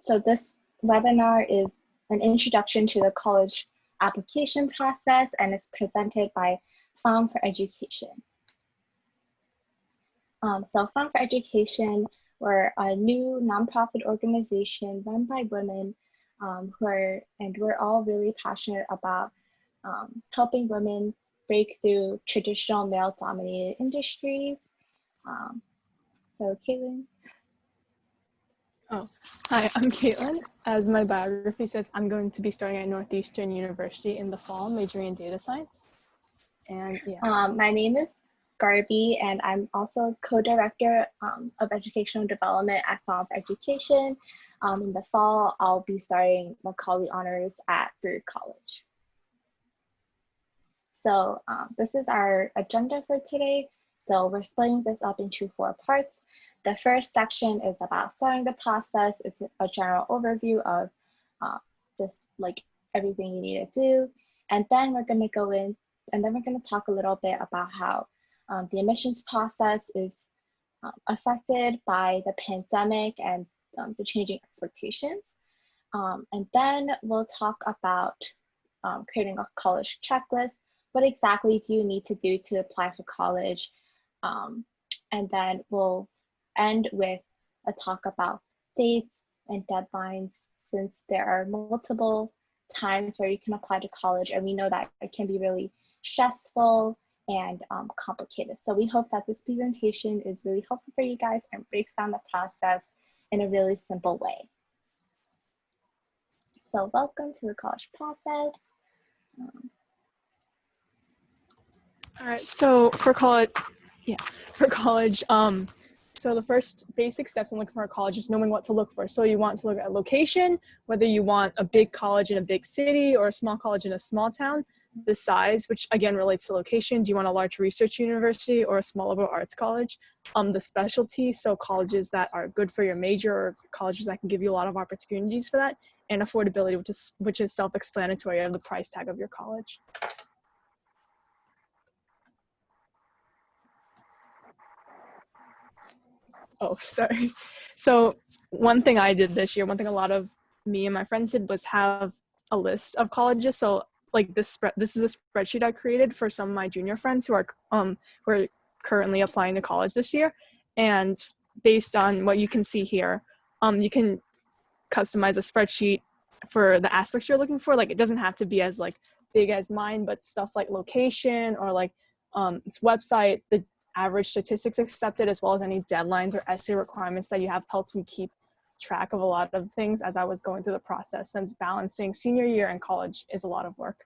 So this webinar is an introduction to the college application process, and it's presented by Femme For Education. So Femme For Education, we're a new nonprofit organization run by women we're all really passionate about helping women break through traditional male-dominated industries. So Caitlin. Oh, hi, I'm Caitlin. As my biography says, I'm going to be starting at Northeastern University in the fall, majoring in data science. And yeah. My name is Garby, and I'm also co-director of educational development at Femme For Education. In the fall, I'll be starting Macaulay Honors at Brewer College. So this is our agenda for today. So we're splitting this up into 4 parts. The first section is about starting the process. It's a general overview of just like everything you need to do. And then we're going to go in, and then we're going to talk a little bit about how the admissions process is affected by the pandemic and the changing expectations. And then we'll talk about creating a college checklist. What exactly do you need to do to apply for college? And then we'll end with a talk about dates and deadlines, since there are multiple times where you can apply to college, and we know that it can be really stressful and complicated. So we hope that this presentation is really helpful for you guys and breaks down the process in a really simple way. So welcome to the college process. All right, so for college, so the first basic steps in looking for a college is knowing what to look for. So you want to look at location, whether you want a big college in a big city or a small college in a small town, the size, which again relates to location. Do you want a large research university or a small liberal arts college? The specialty, so colleges that are good for your major or colleges that can give you a lot of opportunities for that, and affordability, which is self-explanatory of the price tag of your college. Oh, sorry. So one thing I did this year, one thing a lot of me and my friends did, was have a list of colleges. So like this is a spreadsheet I created for some of my junior friends who are currently applying to college this year. And based on what you can see here, you can customize a spreadsheet for the aspects you're looking for. Like it doesn't have to be as like big as mine, but stuff like location or like its website, the average statistics accepted, as well as any deadlines or essay requirements that you have, helped me keep track of a lot of things as I was going through the process, since balancing senior year and college is a lot of work.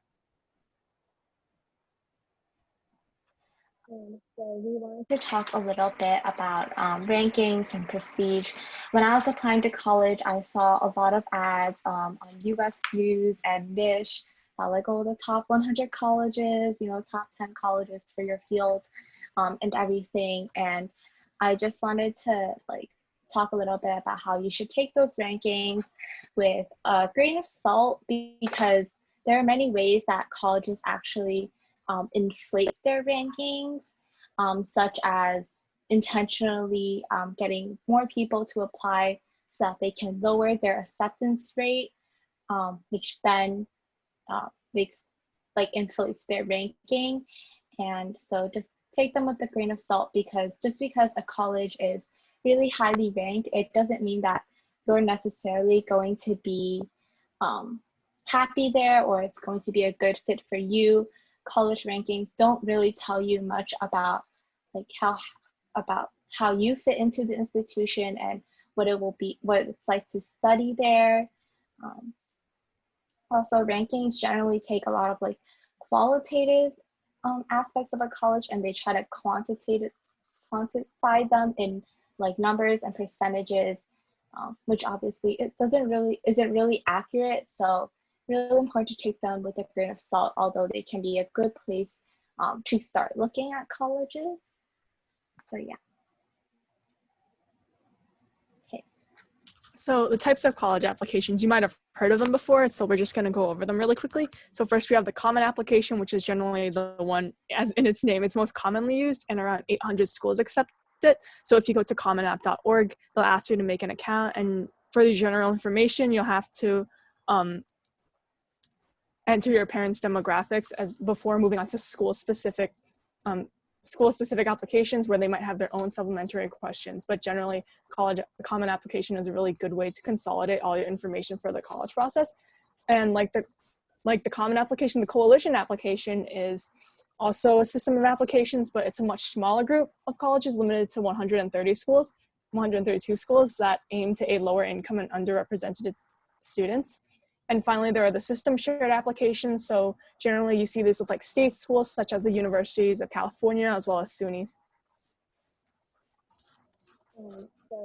So we wanted to talk a little bit about rankings and prestige. When I was applying to college, I saw a lot of ads on US News and Niche, like, oh, the top 100 colleges, you know, top 10 colleges for your field and everything. And I just wanted to like talk a little bit about how you should take those rankings with a grain of salt, because there are many ways that colleges actually inflate their rankings, such as intentionally getting more people to apply so that they can lower their acceptance rate, which then inflates their ranking. And so just take them with a grain of salt, because just because a college is really highly ranked, it doesn't mean that you're necessarily going to be happy there, or it's going to be a good fit for you. College rankings don't really tell you much about like how you fit into the institution and what it's like to study there. Also, rankings generally take a lot of like qualitative aspects of a college, and they try to quantify them in like numbers and percentages, which obviously isn't really accurate. So really important to take them with a grain of salt, although they can be a good place to start looking at colleges. So yeah. Okay. So the types of college applications, you might have heard of them before, so we're just going to go over them really quickly. So first we have the common application, which is generally the one, as in its name, it's most commonly used, and around 800 schools accept it. So if you go to commonapp.org, they'll ask you to make an account, and for the general information, you'll have to enter your parents' demographics as before moving on to school-specific applications where they might have their own supplementary questions. But generally, the common application is a really good way to consolidate all your information for the college process. And like the common application, the coalition application is also a system of applications, but it's a much smaller group of colleges, limited to 132 schools that aim to aid lower income and underrepresented students. And finally, there are the system shared applications. So generally you see this with like state schools such as the universities of California, as well as SUNYs. So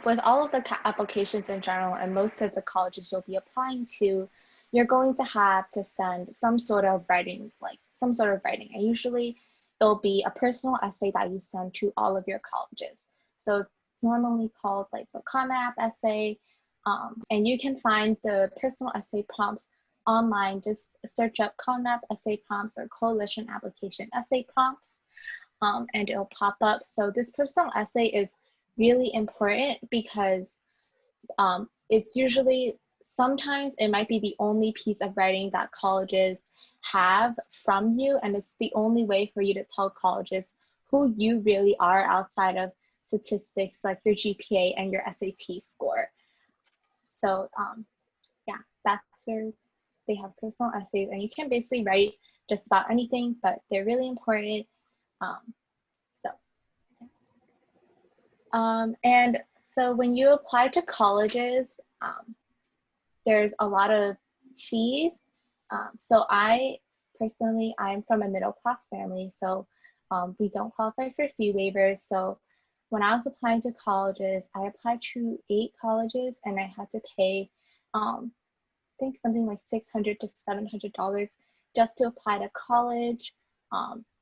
with all of the applications in general and most of the colleges you'll be applying to, you're going to have to send some sort of writing, and usually it'll be a personal essay that you send to all of your colleges. So it's normally called like the Common App essay, and you can find the personal essay prompts online. Just search up Common App essay prompts or coalition application essay prompts, and it'll pop up. So this personal essay is really important because it's usually, sometimes it might be the only piece of writing that colleges have from you, and it's the only way for you to tell colleges who you really are outside of statistics like your GPA and your SAT score. So yeah, that's where they have personal essays, and you can basically write just about anything, but they're really important. And so when you apply to colleges, there's a lot of fees. So I'm from a middle class family, so we don't qualify for fee waivers. So when I was applying to colleges, I applied to 8 colleges, and I had to pay, I think something like $600 to $700 just to apply to college,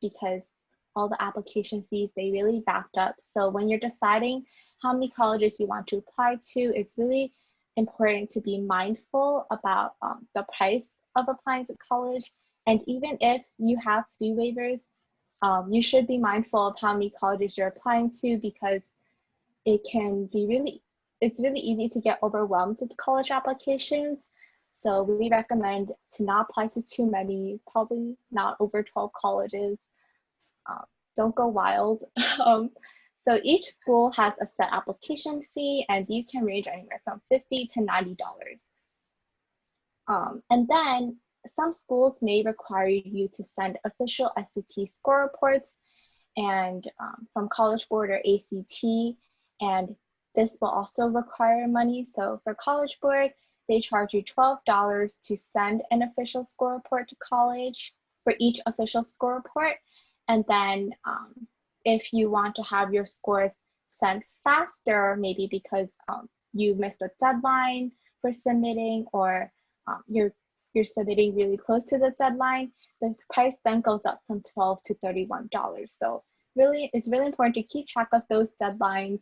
because all the application fees, they really backed up. So when you're deciding how many colleges you want to apply to, it's really important to be mindful about the price of applying to college. And even if you have fee waivers, you should be mindful of how many colleges you're applying to, because it's really easy to get overwhelmed with college applications. So we recommend to not apply to too many, probably not over 12 colleges. Don't go wild. So each school has a set application fee, and these can range anywhere from $50 to $90. And then some schools may require you to send official SAT score reports and from College Board or ACT, and this will also require money. So for College Board, they charge you $12 to send an official score report to college for each official score report. And then if you want to have your scores sent faster, maybe because you missed a deadline for submitting, or you're submitting really close to the deadline, the price then goes up from $12 to $31. So really, it's really important to keep track of those deadlines,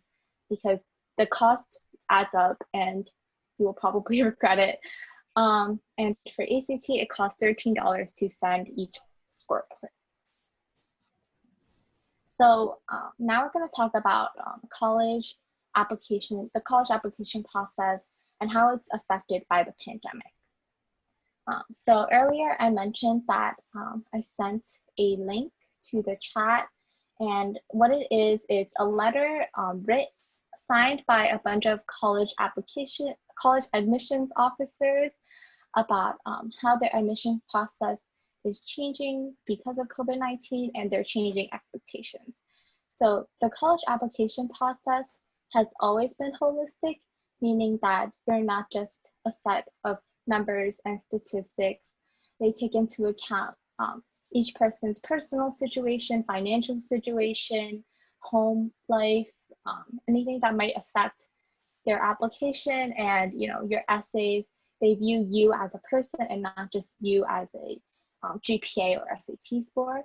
because the cost adds up and you will probably regret it. And for ACT, it costs $13 to send each score report. So now we're going to talk about the college application process and how it's affected by the pandemic. So earlier I mentioned that I sent a link to the chat, and what it is, it's a letter signed by a bunch of college admissions officers about how their admission process is changing because of COVID-19, and they're changing expectations. So the college application process has always been holistic, meaning that you're not just a set of numbers and statistics. They take into account each person's personal situation, financial situation, home life, anything that might affect their application, and your essays. They view you as a person and not just you as a GPA or SAT score.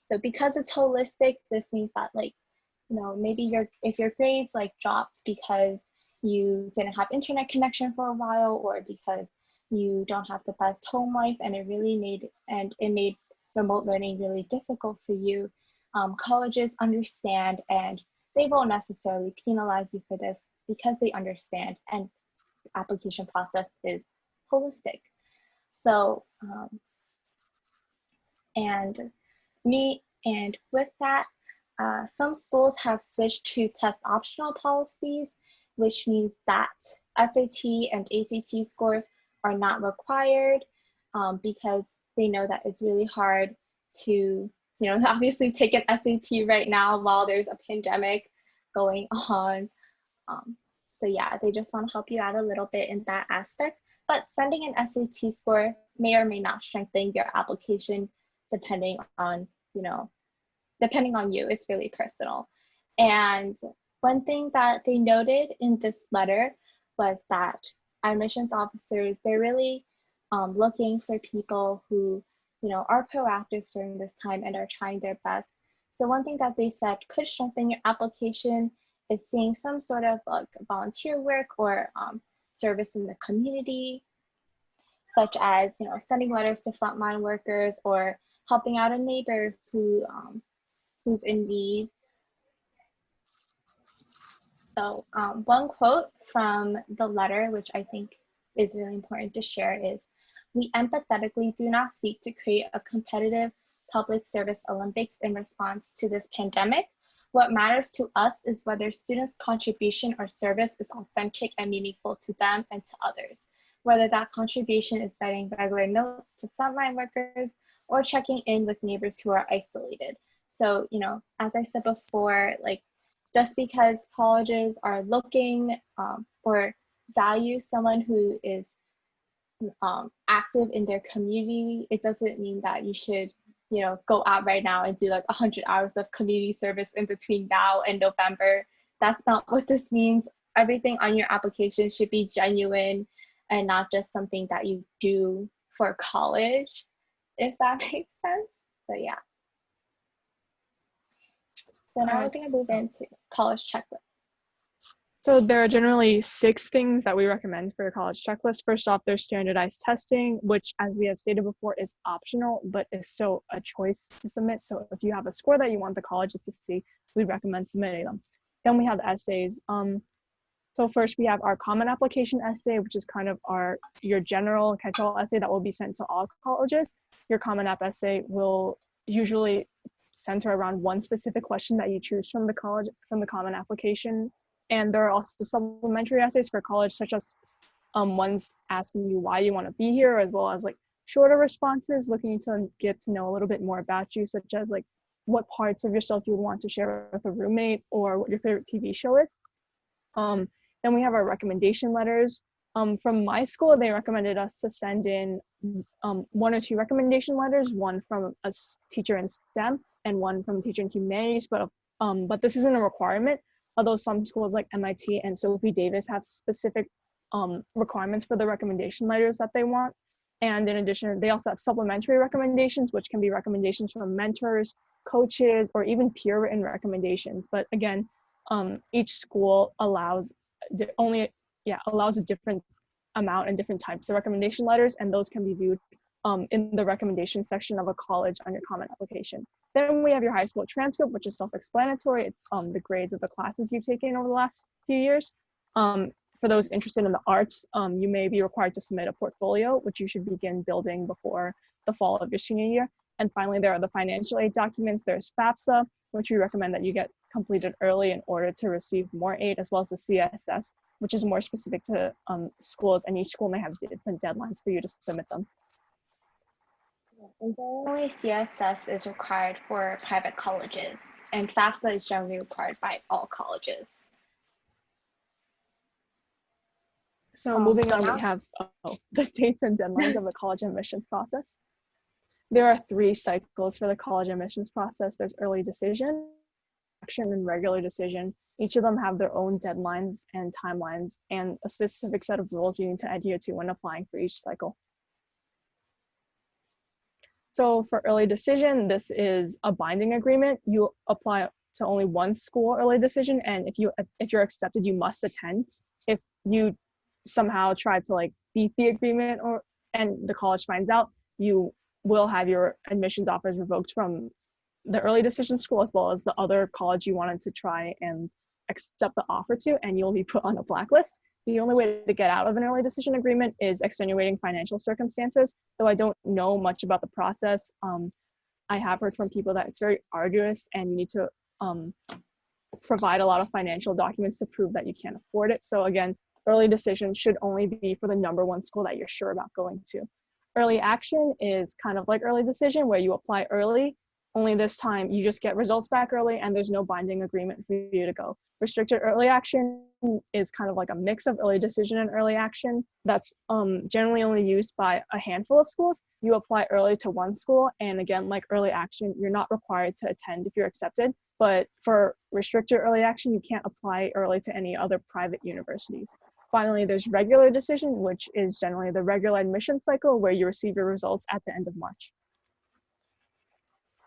So because it's holistic, this means that maybe if your grades dropped because you didn't have internet connection for a while, or because you don't have the best home life and it made remote learning really difficult for you, colleges understand and they won't necessarily penalize you for this because they understand and the application process is holistic. So, and with that, some schools have switched to test optional policies, which means that SAT and ACT scores are not required because they know that it's really hard to, obviously take an SAT right now while there's a pandemic going on. So yeah, they just want to help you out a little bit in that aspect. But sending an SAT score may or may not strengthen your application depending on you. It's really personal. And one thing that they noted in this letter was that admissions officers, they're really looking for people who, are proactive during this time and are trying their best. So one thing that they said could strengthen your application is seeing some sort of like volunteer work or service in the community, such as, sending letters to frontline workers or helping out a neighbor who's in need. So one quote from the letter, which I think is really important to share, is, "We empathetically do not seek to create a competitive public service Olympics in response to this pandemic. What matters to us is whether students' contribution or service is authentic and meaningful to them and to others, whether that contribution is writing regular notes to frontline workers or checking in with neighbors who are isolated." So, as I said before, like, just because colleges are looking or value someone who is active in their community, it doesn't mean that you should, go out right now and do like 100 hours of community service in between now and November. That's not what this means. Everything on your application should be genuine and not just something that you do for college, if that makes sense. But yeah. So now we're going to move into college checklist. So there are generally 6 things that we recommend for a college checklist. First off, there's standardized testing, which, as we have stated before, is optional, but is still a choice to submit. So if you have a score that you want the colleges to see, we recommend submitting them. Then we have the essays. So first we have our common application essay, which is kind of your general catch-all essay that will be sent to all colleges. Your common app essay will usually center around one specific question that you choose from the common application. And there are also supplementary essays for college, such as ones asking you why you want to be here, as well as like shorter responses looking to get to know a little bit more about you, such as like what parts of yourself you would want to share with a roommate or what your favorite TV show is. Then we have our recommendation letters. From my school, they recommended us to send in 1 or 2 recommendation letters, one from a teacher in STEM and one from a teacher in humanities, but this isn't a requirement, although some schools like MIT and Sophie Davis have specific requirements for the recommendation letters that they want. And in addition, they also have supplementary recommendations, which can be recommendations from mentors, coaches, or even peer written recommendations. But again, each school allows a different amount and different types of recommendation letters, and those can be viewed in the recommendation section of a college on your common application. Then we have your high school transcript, which is self-explanatory. It's the grades of the classes you've taken over the last few years. For those interested in the arts, you may be required to submit a portfolio, which you should begin building before the fall of your senior year. And finally, there are the financial aid documents. There's FAFSA, which we recommend that you get completed early in order to receive more aid, as well as the CSS, which is more specific to schools, and each school may have different deadlines for you to submit them. And generally, CSS is required for private colleges, and FAFSA is generally required by all colleges. So moving on, we have the dates and deadlines of the college admissions process. There are 3 cycles for the college admissions process. There's early decision, action, and regular decision. Each of them have their own deadlines and timelines and a specific set of rules you need to adhere to when applying for each cycle. So for early decision, this is a binding agreement. You apply to only one school early decision, and if you're accepted, you must attend. If you somehow try to like beat the agreement and the college finds out, you will have your admissions offers revoked from the early decision school as well as the other college you wanted to try and accept the offer to, and you'll be put on a blacklist. The only way to get out of an early decision agreement is extenuating financial circumstances. Though I don't know much about the process, I have heard from people that it's very arduous and you need to provide a lot of financial documents to prove that you can't afford it. So again, early decision should only be for the number one school that you're sure about going to. Early action is kind of like early decision where you apply early, only this time you just get results back early and there's no binding agreement for you to go. Restricted early action is kind of like a mix of early decision and early action that's generally only used by a handful of schools. You apply early to one school, and again, like early action, you're not required to attend if you're accepted. But for restricted early action, you can't apply early to any other private universities. Finally, there's regular decision, which is generally the regular admission cycle where you receive your results at the end of March.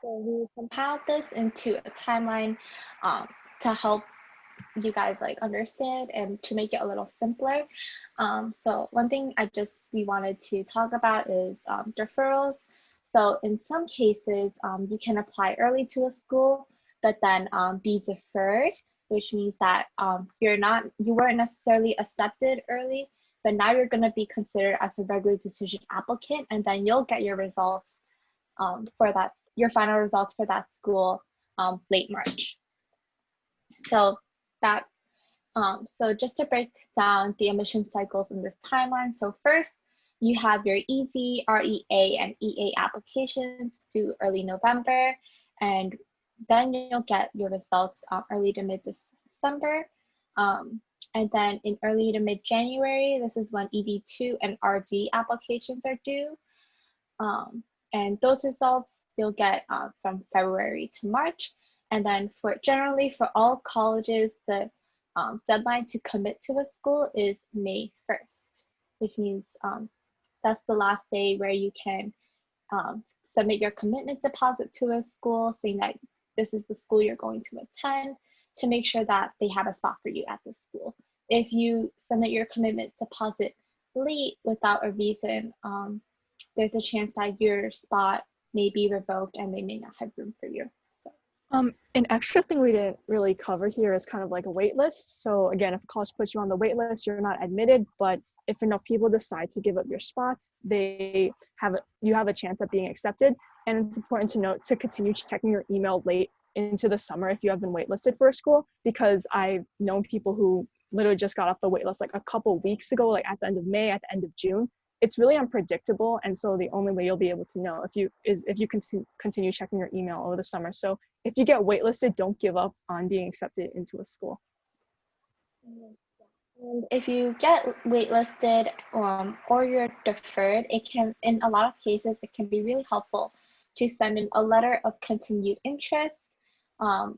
So we compiled this into a timeline to help you guys like understand and to make it a little simpler. So one thing we wanted to talk about is deferrals. So in some cases, you can apply early to a school, but then be deferred, which means that you weren't necessarily accepted early, but now you're going to be considered as a regular decision applicant, and then you'll get your results your final results for that school late March. So just to break down the admission cycles in this timeline. So first, you have your ED, REA, and EA applications due early November, and then you'll get your results early to mid-December. And then in early to mid-January, this is when ED2 and RD applications are due. And those results you'll get from February to March. And then generally for all colleges, the deadline to commit to a school is May 1st, which means that's the last day where you can submit your commitment deposit to a school saying that this is the school you're going to attend, to make sure that they have a spot for you at the school. If you submit your commitment deposit late without a reason, there's a chance that your spot may be revoked and they may not have room for you. So. An extra thing we didn't really cover here is kind of like a wait list. So again, if a college puts you on the wait list, you're not admitted, but if enough people decide to give up your spots, you have a chance at being accepted. And it's important to note to continue checking your email late into the summer if you have been waitlisted for a school, because I've known people who literally just got off the waitlist like a couple weeks ago, like at the end of May, at the end of June. It's really unpredictable, and so the only way you'll be able to know if you continue checking your email over the summer. So if you get waitlisted, don't give up on being accepted into a school. And if you get waitlisted or you're deferred, in a lot of cases, it can be really helpful to send in a letter of continued interest,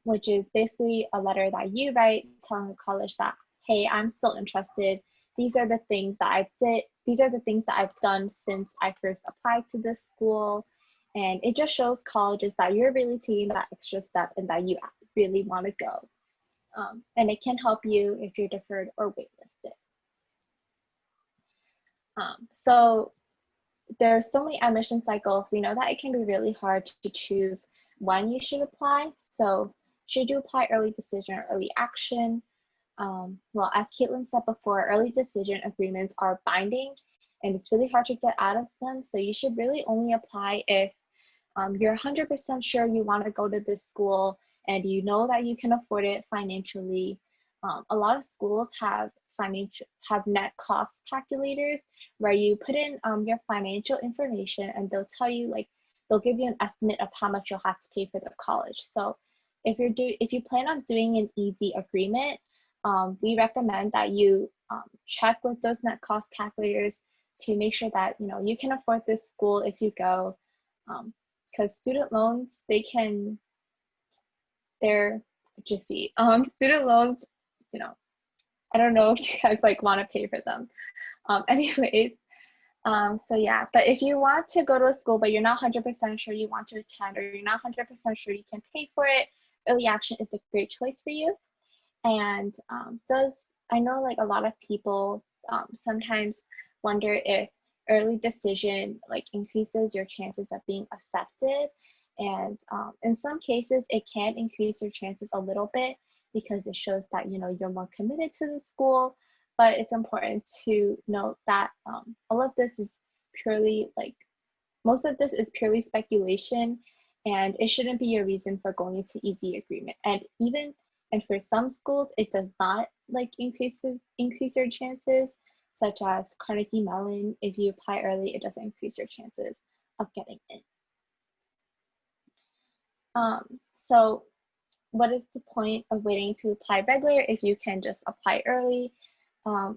which is basically a letter that you write telling the college that, hey, I'm still interested. These are the things that I did. These are the things that I've done since I first applied to this school. And it just shows colleges that you're really taking that extra step and that you really want to go. And it can help you if you're deferred or waitlisted. So there's so many admission cycles. We know that it can be really hard to choose when you should apply. So should you apply early decision or early action? Well, as Caitlin said before, early decision agreements are binding and it's really hard to get out of them. So you should really only apply if you're 100% sure you want to go to this school and you know that you can afford it financially. A lot of schools have net cost calculators where you put in your financial information and they'll tell you, they'll give you an estimate of how much you'll have to pay for the college. So if you plan on doing an ED agreement, we recommend that you check with those net cost calculators to make sure that you can afford this school if you go, because student loans, they're jiffy. Student loans, I don't know if you guys want to pay for them. Anyways, so yeah, but if you want to go to a school but you're not 100% sure you want to attend, or you're not 100% sure you can pay for it, early action is a great choice for you. And I know a lot of people sometimes wonder if early decision increases your chances of being accepted, And in some cases, it can increase your chances a little bit because it shows that, you know, you're more committed to the school. But it's important to note that all of this is purely like, most of this is purely speculation, and it shouldn't be a reason for going into ED agreement. And for some schools, it does not like increase your chances, such as Carnegie Mellon. If you apply early, it doesn't increase your chances of getting in. So what is the point of waiting to apply regular if you can just apply early?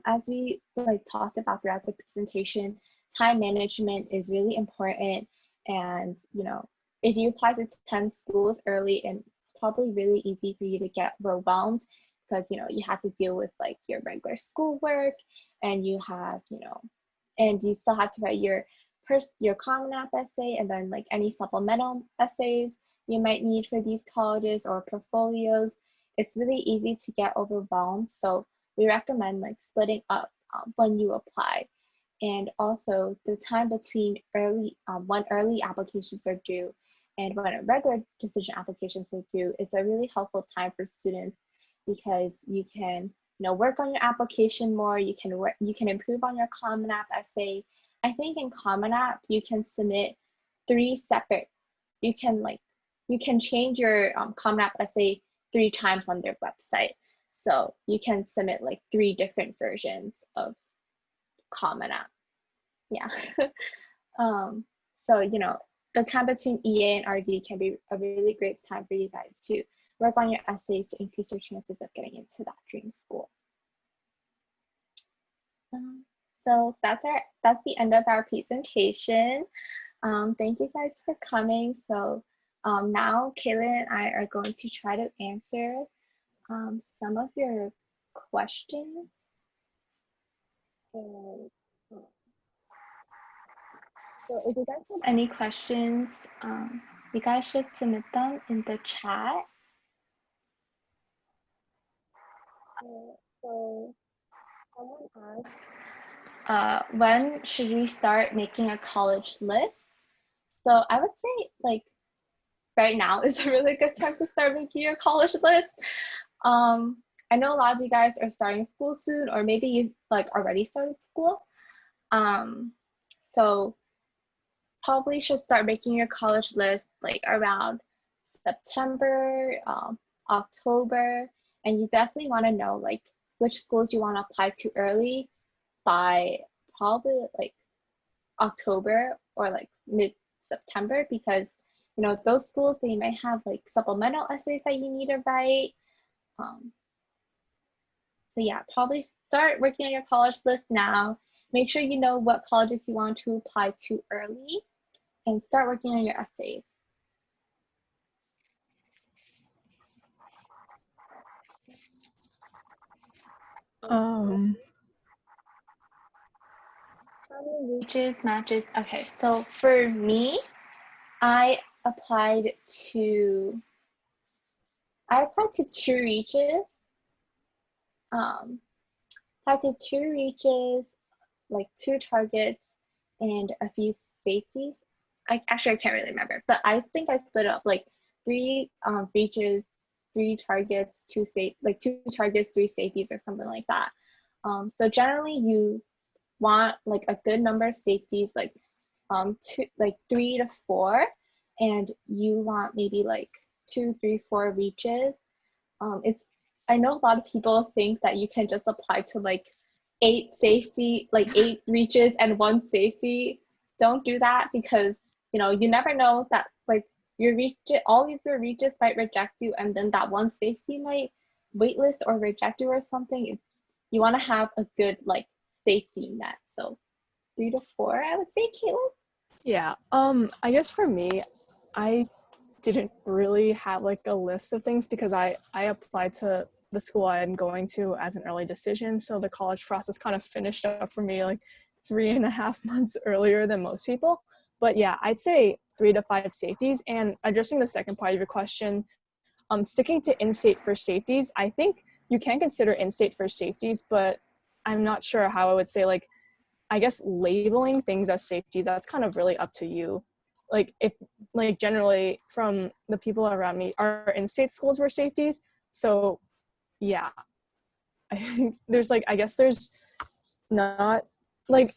As we like talked about throughout the presentation, time management is really important. And, you know, if you apply to 10 schools early, and it's probably really easy for you to get overwhelmed because, you know, you have to deal with like your regular schoolwork, and you have, you know, and you still have to write your Common App essay, and then like any supplemental essays you might need for these colleges or portfolios. It's really easy to get overwhelmed. So we recommend like splitting up when you apply. And also the time between when early applications are due and when regular decision applications are due, it's a really helpful time for students because you can, you know, work on your application more. You can improve on your Common App essay. I think in Common App you can submit 3 separate. You can change your Common App essay 3 times on their website. So you can submit like 3 different versions of Common App. Yeah. So, you know, the time between EA and RD can be a really great time for you guys to work on your essays to increase your chances of getting into that dream school. So that's the end of our presentation. Thank you guys for coming. So now Kaylin and I are going to try to answer some of your questions. So if you guys have any questions, you guys should submit them in the chat. So someone asked, when should we start making a college list? So I would say like right now is a really good time to start making your college list. I know a lot of you guys are starting school soon, or maybe you've like already started school. So probably should start making your college list like around September, October, and you definitely want to know like which schools you want to apply to early by probably like October or like mid-September, because you know those schools, they might have like supplemental essays that you need to write. So yeah, probably start working on your college list now. Make sure you know what colleges you want to apply to early, and start working on your essays. How many reaches, matches? Okay, so for me, I applied to 2 reaches. Applied to 2 reaches, like 2 targets, and a few safeties. I can't really remember, but I think I split up like 3 reaches, 3 targets, 2 targets, 3 safeties, or something like that. So generally, you want like a good number of safeties, like 3 to 4, and you want maybe like 2, 3, 4 reaches. I know a lot of people think that you can just apply to like 8 reaches and 1 safety. Don't do that, because you know you never know that like all of your reaches might reject you, and then that 1 safety might waitlist or reject you or something. You want to have a good like safety net. So 3 to 4, I would say, Caitlin. Yeah, I guess for me, I didn't really have like a list of things because I applied to the school I'm going to as an early decision. So the college process kind of finished up for me like 3.5 months earlier than most people. But yeah, I'd say 3 to 5 safeties. And addressing the second part of your question, sticking to in-state for safeties, I think you can consider in-state for safeties, but I'm not sure how I would say, like, I guess labeling things as safety, that's kind of really up to you. Like if like generally from the people around me are in-state schools were safeties. So yeah, I think there's like, I guess there's not like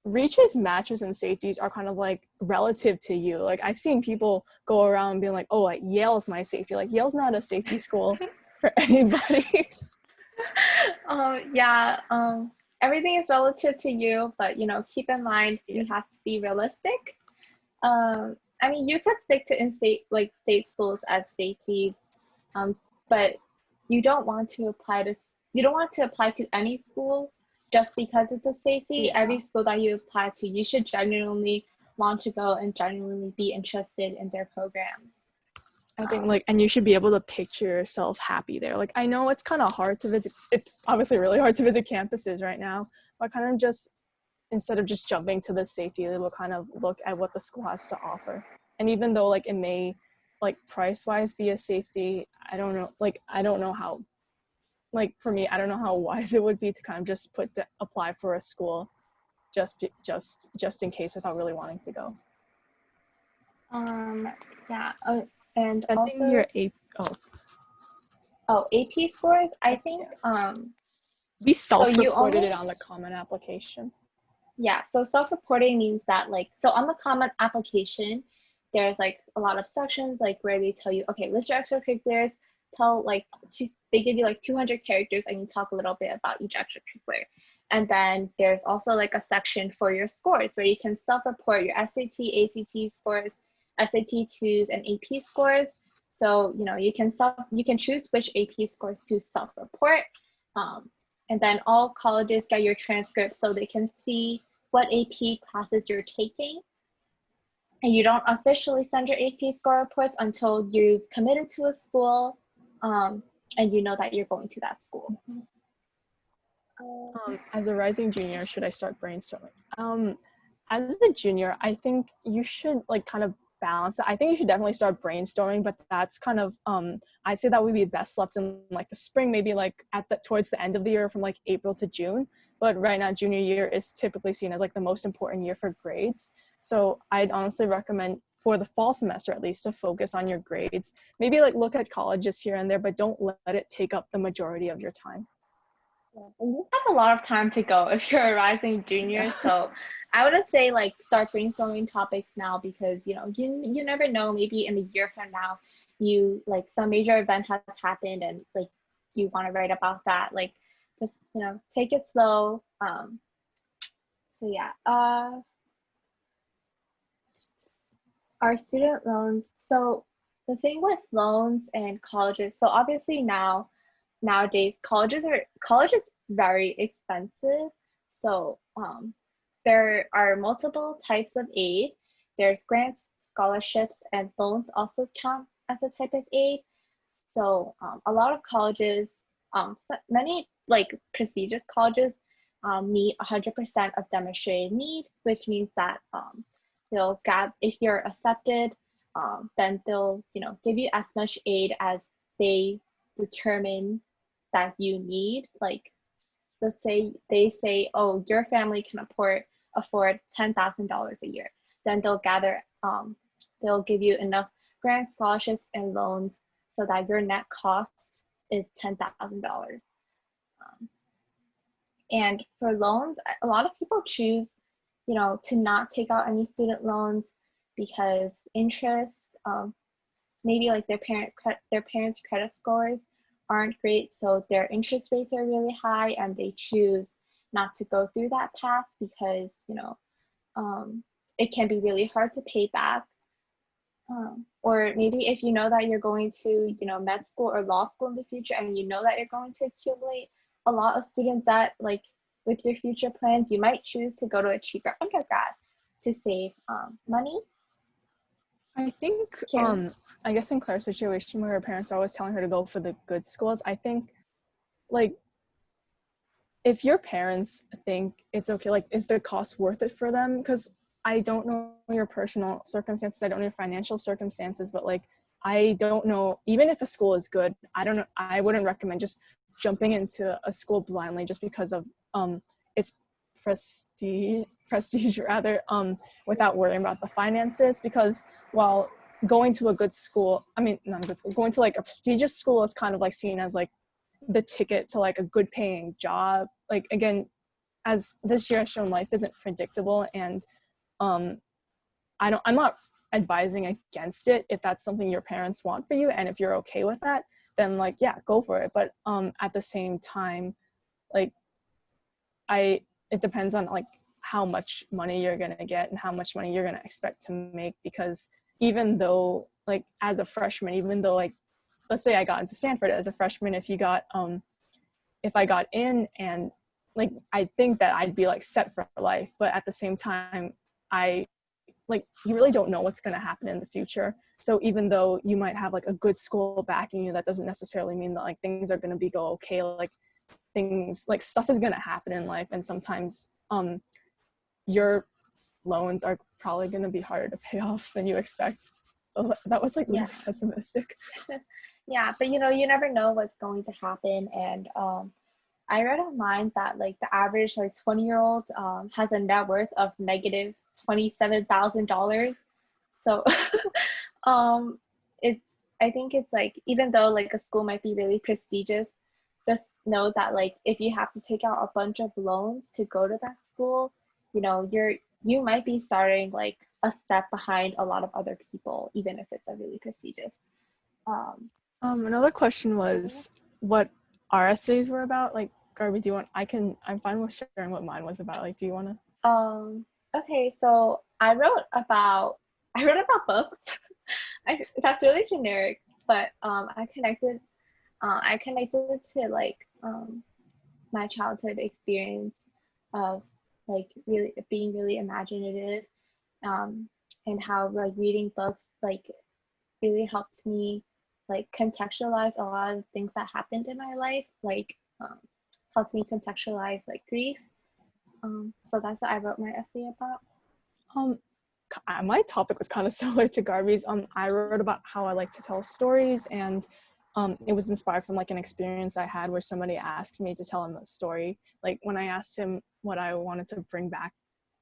reaches, matches, and safeties are kind of like relative to you. Like I've seen people go around being like, oh, like Yale's my safety. Like Yale's not a safety school for anybody. Yeah, everything is relative to you, but you know, keep in mind we have to be realistic. I mean, you could stick to in-state, like state schools as safeties, but you don't want to apply to any school just because it's a safety. Yeah. Every school that you apply to, you should genuinely want to go and genuinely be interested in their programs. I think like, and you should be able to picture yourself happy there. Like I know it's kind of hard to visit, it's obviously really hard to visit campuses right now, but kind of just, instead of just jumping to the safety, they will kind of look at what the school has to offer. And even though like it may like price wise be a safety, I don't know how, like for me, I don't know how wise it would be to kind of just apply for a school just in case without really wanting to go. Yeah, and I also think your AP scores, I think we self-reported only, it on the common application. Yeah, so self-reporting means that like, so on the common application, there's like a lot of sections like where they tell you, okay, list your extracurriculars, they give you like 200 characters and you talk a little bit about each extracurricular. And then there's also like a section for your scores where you can self-report your SAT, ACT scores, SAT 2s, and AP scores. So, you know, you can choose which AP scores to self-report. And then all colleges get your transcripts so they can see what AP classes you're taking. And you don't officially send your AP score reports until you've committed to a school and you know that you're going to that school. As a rising junior, should I start brainstorming? As a junior, I think you should like kind of balance it. I think you should definitely start brainstorming, but that's kind of I'd say that would be best left in like the spring, maybe like towards the end of the year from like April to June. But right now, junior year is typically seen as like the most important year for grades. So I'd honestly recommend for the fall semester at least to focus on your grades. Maybe like look at colleges here and there, but don't let it take up the majority of your time. You have a lot of time to go if you're a rising junior. So I wouldn't say like start brainstorming topics now because you know you never know, maybe in a year from now you like some major event has happened and like you want to write about that. Like just, you know, take it slow. So yeah, our student loans. So the thing with loans and colleges, so obviously nowadays college is very expensive. So there are multiple types of aid. There's grants, scholarships, and loans also count as a type of aid. So a lot of colleges, many like prestigious colleges meet 100% of demonstrated need, which means that if you're accepted, then they'll give you as much aid as they determine that you need. Like let's say they say, oh, your family can afford $10,000 a year, then they'll give you enough grants, scholarships, and loans so that your net cost is $10,000. And for loans, a lot of people choose, to not take out any student loans because interest, maybe like their parents' credit scores aren't great, so their interest rates are really high, and they choose not to go through that path because it can be really hard to pay back. Or maybe if you know that you're going to med school or law school in the future, and you know that you're going to accumulate a lot of student debt, like with your future plans, you might choose to go to a cheaper undergrad to save money. I think, I guess in Claire's situation where her parents are always telling her to go for the good schools, I think, like, if your parents think it's okay, like, is the cost worth it for them? Because I don't know your personal circumstances, I don't know your financial circumstances, but, like, I don't know, even if a school is good, I wouldn't recommend just jumping into a school blindly just because of its prestige rather, without worrying about the finances, because while going to a good school, I mean, not a good school, going to like a prestigious school is kind of like seen as like the ticket to like a good paying job. Like, again, as this year has shown, life isn't predictable, and I'm not advising against it. If that's something your parents want for you and if you're okay with that, then like, yeah, go for it. But at the same time, like, it depends on like how much money you're gonna get and how much money you're gonna expect to make, because even though like as a freshman, even though like, let's say I got into Stanford as a freshman, if I got in, and like, I think that I'd be like set for life, but at the same time, you really don't know what's going to happen in the future. So even though you might have like a good school backing you, that doesn't necessarily mean that like things are going to go okay. Like, things like stuff is going to happen in life, and sometimes your loans are probably going to be harder to pay off than you expect. Oh, that was like really pessimistic. Yeah, but you know, you never know what's going to happen. And I read online that like the average like 20-year-old has a net worth of negative $27,000. So it's, I think it's like, even though like a school might be really prestigious, just know that like if you have to take out a bunch of loans to go to that school, you know, you might be starting like a step behind a lot of other people, even if it's a really prestigious. Another question was what our essays were about. Like, Garby, do you want, I'm fine with sharing what mine was about. Like, do you want to? Okay, so I wrote about books. That's really generic, but I connected it to like my childhood experience of like really being really imaginative, and how like reading books like really helped me like contextualize a lot of things that happened in my life, like helped me contextualize like grief. So that's what I wrote my essay about. My topic was kind of similar to Garby's. I wrote about how I like to tell stories, and it was inspired from like an experience I had where somebody asked me to tell him a story. Like, when I asked him what I wanted to bring back,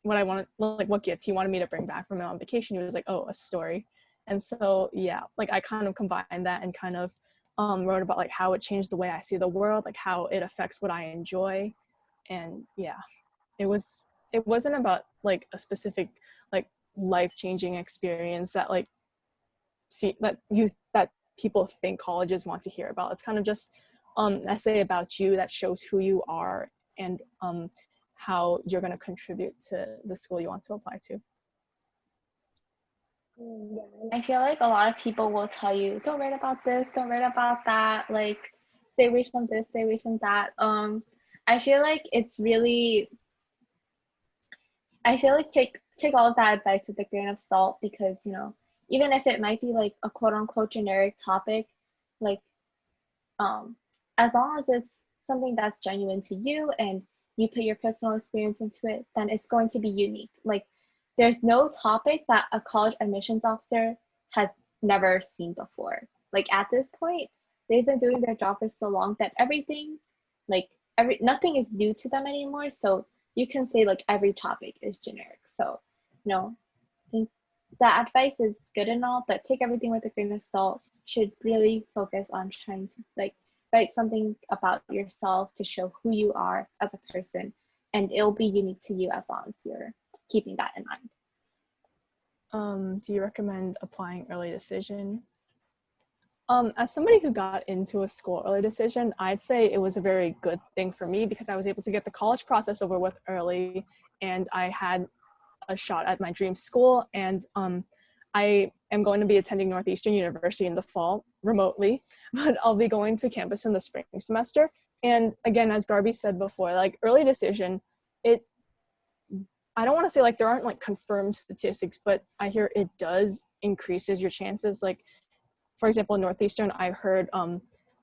what gift he wanted me to bring back from him on vacation, he was like, oh, a story. And so, yeah, like I kind of combined that and kind of wrote about like how it changed the way I see the world, like how it affects what I enjoy. And yeah, it wasn't about like a specific like life-changing experience that like that people think colleges want to hear about. It's kind of just an essay about you that shows who you are and how you're going to contribute to the school you want to apply to. I feel like a lot of people will tell you, don't write about this, don't write about that, like stay away from this, stay away from that. I feel like take all of that advice with a grain of salt, because you know, even if it might be like a quote unquote generic topic, like as long as it's something that's genuine to you and you put your personal experience into it, then it's going to be unique. Like, there's no topic that a college admissions officer has never seen before. Like, at this point, they've been doing their job for so long that nothing is new to them anymore. So you can say like every topic is generic. So, you know, I think that advice is good and all, but take everything with a grain of salt. Should really focus on trying to like write something about yourself to show who you are as a person, and it'll be unique to you as long as you're keeping that in mind. Do you recommend applying early decision? As somebody who got into a school early decision, I'd say it was a very good thing for me because I was able to get the college process over with early, and I had a shot at my dream school. And I am going to be attending Northeastern University in the fall remotely, but I'll be going to campus in the spring semester. And again, as Garby said before, like early decision, I don't want to say like there aren't like confirmed statistics, but I hear it does increases your chances. Like, for example, in Northeastern, I heard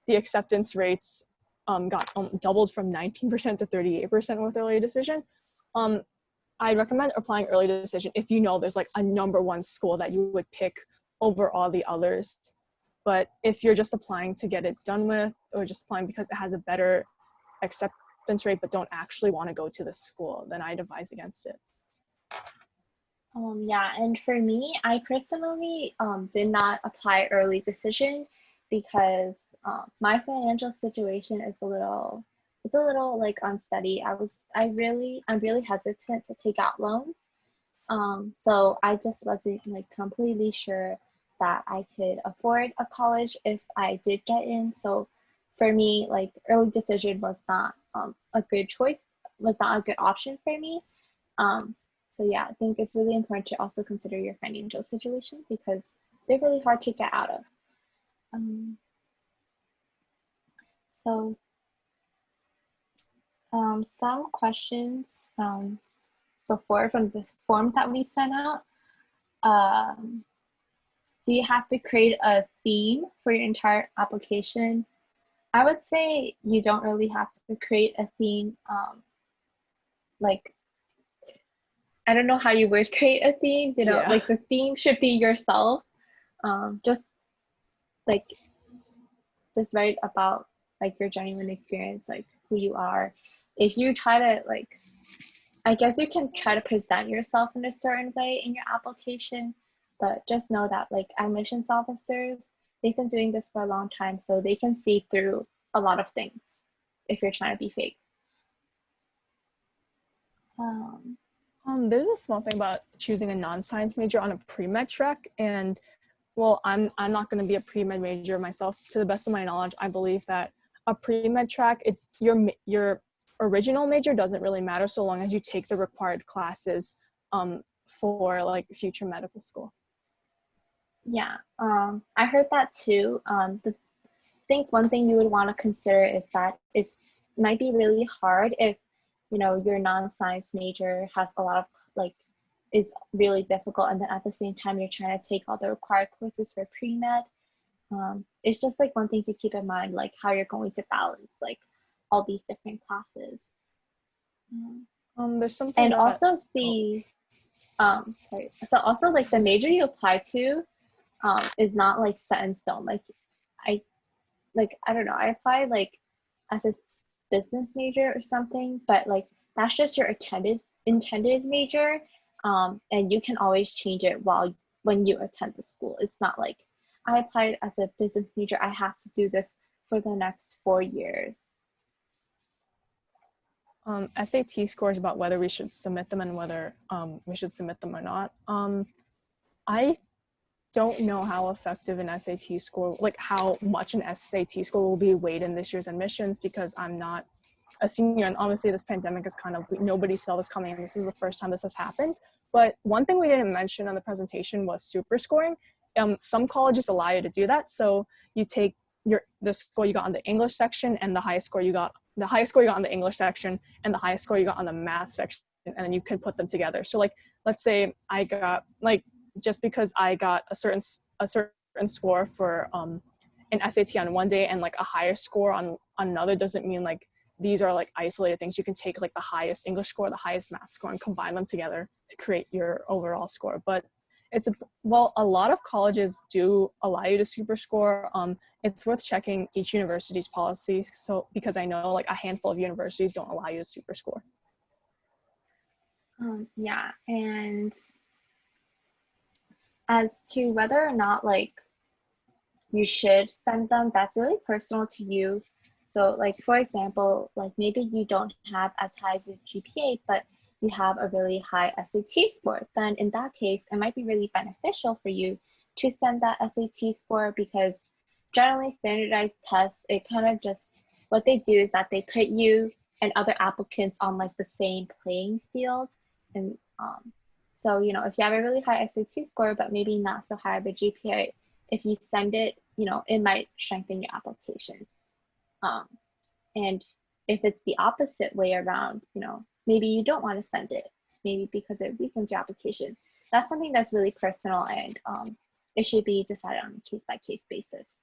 the acceptance rates got doubled from 19% to 38% with early decision. I recommend applying early decision if you know there's like a number one school that you would pick over all the others. But if you're just applying to get it done with, or just applying because it has a better acceptance rate but don't actually want to go to the school, then I'd advise against it. Yeah, and for me, I personally did not apply early decision because my financial situation is it's a little like unsteady. I'm really hesitant to take out loans. So I just wasn't like completely sure that I could afford a college if I did get in. So for me, like early decision was not a good choice, was not a good option for me. So yeah, I think it's really important to also consider your financial situation because they're really hard to get out of. So some questions before from the form that we sent out. Do you have to create a theme for your entire application? I would say you don't really have to create a theme. Like, I don't know how you would create a theme, you know, Yeah. like the theme should be yourself. Just like, just write about like your genuine experience, like who you are. If you try to like, I guess you can try to present yourself in a certain way in your application, but just know that like admissions officers, they've been doing this for a long time, so they can see through a lot of things if you're trying to be fake. There's a small thing about choosing a non-science major on a pre-med track, and well, I'm not going to be a pre-med major myself. To the best of my knowledge, I believe that a pre-med track, your original major doesn't really matter so long as you take the required classes for like future medical school. Yeah, I heard that too. I think one thing you would want to consider is that it might be really hard if, you know, your non-science major has a lot of like, is really difficult, and then at the same time you're trying to take all the required courses for pre-med. It's just like one thing to keep in mind, like how you're going to balance like all these different classes. There's something And that, also the sorry. So also like the major you apply to is not like set in stone. Like I don't know, I applied like as a business major or something, but like that's just your intended major, and you can always change it when you attend the school. It's not like I applied as a business major, I have to do this for the next 4 years. SAT scores about whether we should submit them and whether we should submit them or not. I don't know how effective an SAT score, like how much an SAT score will be weighed in this year's admissions, because I'm not a senior, and obviously this pandemic is kind of, nobody saw this coming, and this is the first time this has happened. But one thing we didn't mention on the presentation was super scoring. Some colleges allow you to do that, so you take the score you got on the English section and the highest score you got on the English section and the highest score you got on the math section, and then you can put them together. So like, let's say I got like, just because I got a certain score for an SAT on one day and like a higher score on another doesn't mean like these are like isolated things. You can take like the highest English score, the highest math score, and combine them together to create your overall score. But a lot of colleges do allow you to super score. It's worth checking each university's policies. So because I know like a handful of universities don't allow you to super score. Yeah, and as to whether or not like you should send them, that's really personal to you. So like, for example, like maybe you don't have as high as a GPA, but you have a really high SAT score, then in that case, it might be really beneficial for you to send that SAT score, because generally standardized tests, it kind of just, what they do is that they put you and other applicants on like the same playing field. And so, you know, if you have a really high SAT score, but maybe not so high of a GPA, if you send it, you know, it might strengthen your application. And if it's the opposite way around, you know, maybe you don't want to send it, maybe because it weakens your application. That's something that's really personal, and it should be decided on a case-by-case basis.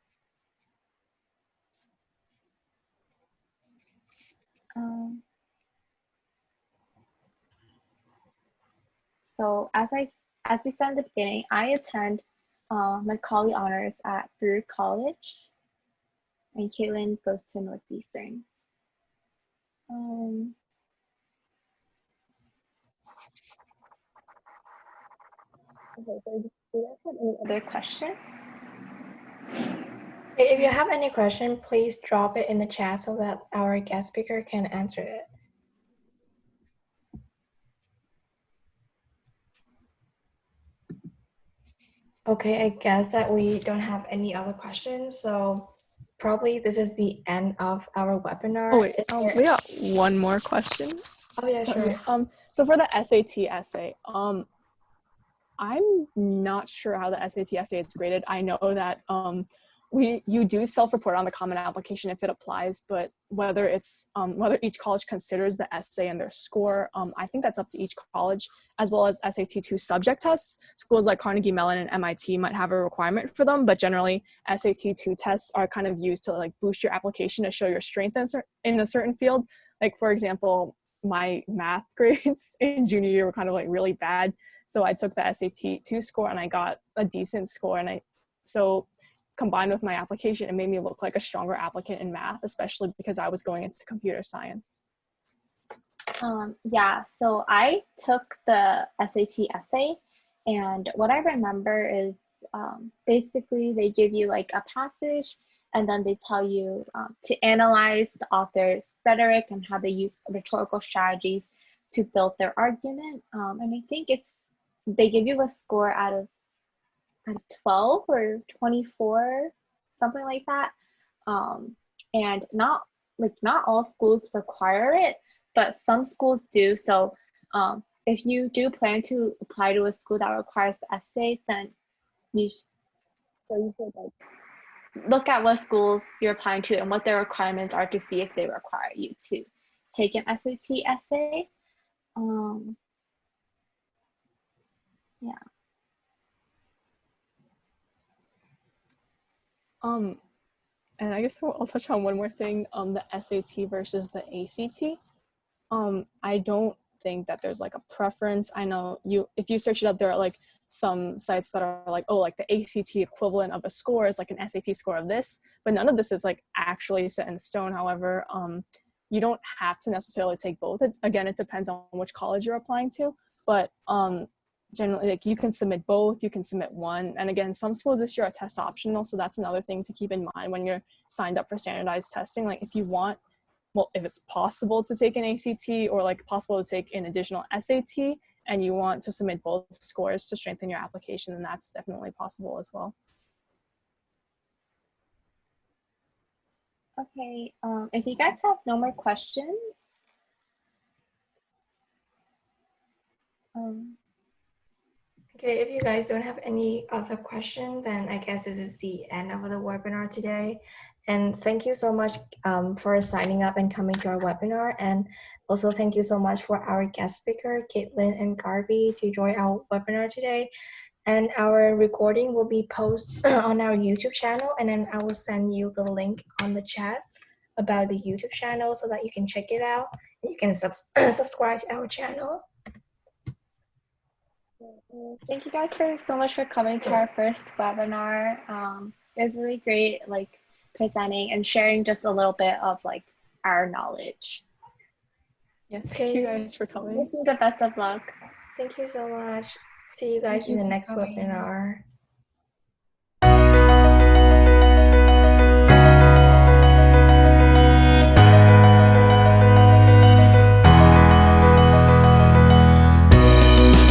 So as we said in the beginning, I attend my College honors at Brewer College, and Caitlin goes to Northeastern. Okay, so do you guys have any other questions? If you have any question, please drop it in the chat so that our guest speaker can answer it. Okay, I guess that we don't have any other questions, so probably this is the end of our webinar. Oh wait, we got one more question. Oh yeah, Sorry. sure. So for the SAT essay, I'm not sure how the SAT essay is graded. I know that you do self-report on the common application if it applies, but whether it's whether each college considers the essay and their score, I think that's up to each college, as well as SAT 2 subject tests. Schools like Carnegie Mellon and MIT might have a requirement for them, but generally SAT 2 tests are kind of used to like boost your application to show your strength in a certain field. Like for example, my math grades in junior year were kind of like really bad. So I took the SAT 2 score and I got a decent score. So combined with my application, it made me look like a stronger applicant in math, especially because I was going into computer science. Yeah, so I took the SAT essay, and what I remember is basically they give you like a passage, and then they tell you to analyze the author's rhetoric and how they use rhetorical strategies to build their argument. And I think they give you a score out of 12 or 24, something like that. And not all schools require it, but some schools do. So if you do plan to apply to a school that requires the essay, then you should like look at what schools you're applying to and what their requirements are to see if they require you to take an SAT essay. Yeah. And I guess I'll touch on one more thing, the SAT versus the ACT. I don't think that there's like a preference. I know if you search it up, there are like some sites that are like, oh, like the ACT equivalent of a score is like an SAT score of this, but none of this is like actually set in stone. However, you don't have to necessarily take both. Again, it depends on which college you're applying to, but generally like you can submit both, you can submit one. And again, some schools this year are test optional, so that's another thing to keep in mind when you're signed up for standardized testing. Like if you want, well, if it's possible to take an ACT or like possible to take an additional SAT and you want to submit both scores to strengthen your application, then that's definitely possible as well. Okay, if you guys have no more questions, Okay, if you guys don't have any other question, then I guess this is the end of the webinar today. And thank you so much for signing up and coming to our webinar. And also thank you so much for our guest speaker, Caitlin and Garby, to join our webinar today. And our recording will be posted on our YouTube channel, and then I will send you the link on the chat about the YouTube channel so that you can check it out. You can subscribe to our channel. thank you guys so much for coming to our first webinar. It was really great, like presenting and sharing just a little bit of like our knowledge. Yeah, thank you guys for coming. Wish you the best of luck. Thank you so much. See you guys in the next webinar.